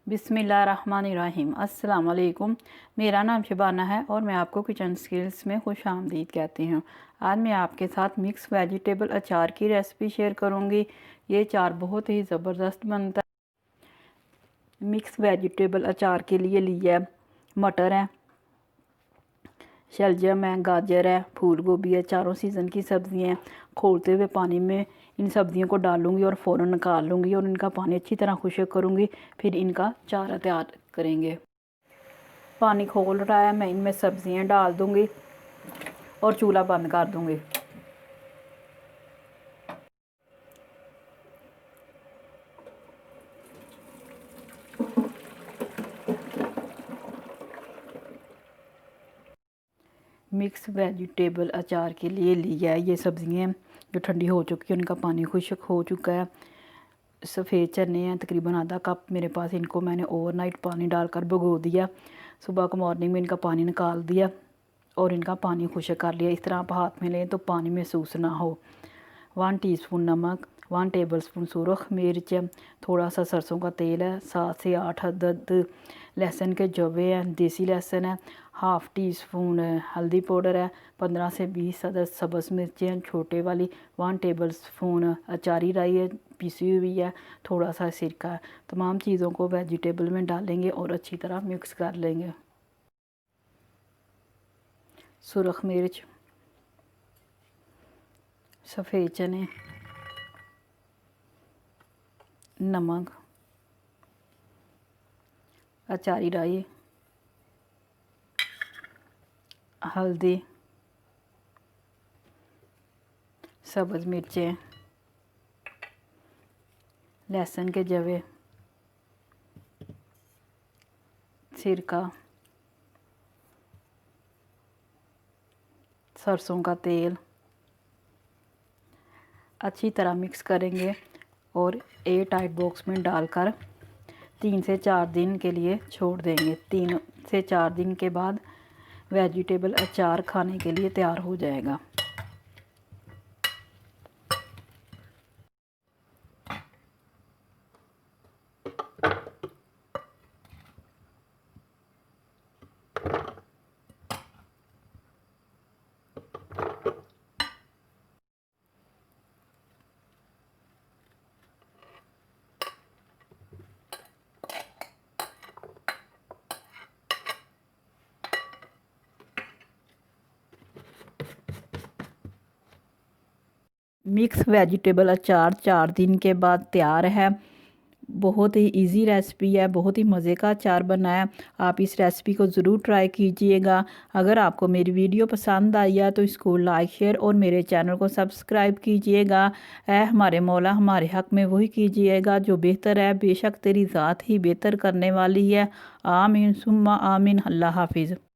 बिस्मिल्लाहिर्रहमानिर्रहीम। अस्सलाम वालेकुम। मेरा नाम शबाना है और मैं आपको किचन स्किल्स में खुश आमदीद कहती हूँ। आज मैं आपके साथ मिक्स वेजिटेबल अचार की रेसिपी शेयर करूँगी। ये अचार बहुत ही ज़बरदस्त बनता है। मिक्स वेजिटेबल अचार के लिए लिया मटर है, शलजम है, गाजर है, फूल गोभी है, चारों सीज़न की सब्ज़ियाँ हैं। खोलते हुए पानी में इन सब्ज़ियों को डालूँगी और फ़ौरन निकाल लूँगी और इनका पानी अच्छी तरह खुश्क करूँगी। फिर इनका चारा तैयार करेंगे। पानी खोल रहा है, मैं इनमें सब्ज़ियाँ डाल दूँगी और चूल्हा बंद कर दूँगी। मिक्स वेजिटेबल अचार के लिए लिया है ये सब्ज़ियाँ जो ठंडी हो चुकी है, उनका पानी खुश्क हो चुका है। सफ़ेद चने हैं तकरीबन आधा कप मेरे पास, इनको मैंने ओवरनाइट पानी डालकर भिगो दिया। सुबह को मॉर्निंग में इनका पानी निकाल दिया और इनका पानी खुश्क कर लिया। इस तरह आप हाथ में लें तो पानी महसूस ना हो। 1 टीस्पून नमक, 1 टेबलस्पून सुरख मिर्च, थोड़ा सा सरसों का तेल है, 7 से 8 अदद लहसुन के जवे हैं, देसी लहसुन है, हाफ़ टी स्पून हल्दी पाउडर है, 15 से 20 अदद सब्ज़ मिर्चें हैं छोटे वाली, 1 टेबलस्पून अचारी राई है पिसी हुई है, थोड़ा सा सिरका है। तमाम चीज़ों को वेजिटेबल में डालेंगे और अच्छी तरह मिक्स कर लेंगे। सुरख मिर्च, सफ़ेद चने, नमक, अचारी राई, हल्दी, सब्ज़ मिर्चें, लहसुन के जवे, सिरका, सरसों का तेल अच्छी तरह मिक्स करेंगे और एयर टाइट बॉक्स में डालकर 3 से 4 दिन के लिए छोड़ देंगे। 3 से 4 दिन के बाद वेजिटेबल अचार खाने के लिए तैयार हो जाएगा। मिक्स वेजिटेबल अचार 4 दिन के बाद तैयार है। बहुत ही इजी रेसिपी है, बहुत ही मज़े का अचार बना है। आप इस रेसिपी को ज़रूर ट्राई कीजिएगा। अगर आपको मेरी वीडियो पसंद आई है तो इसको लाइक शेयर और मेरे चैनल को सब्सक्राइब कीजिएगा। हमारे मौला हमारे हक़ में वही कीजिएगा जो बेहतर है, बेशक तेरी ज़ात ही बेहतर करने वाली है। आमीन सुम्मा आमीन। अल्लाह हाफिज़।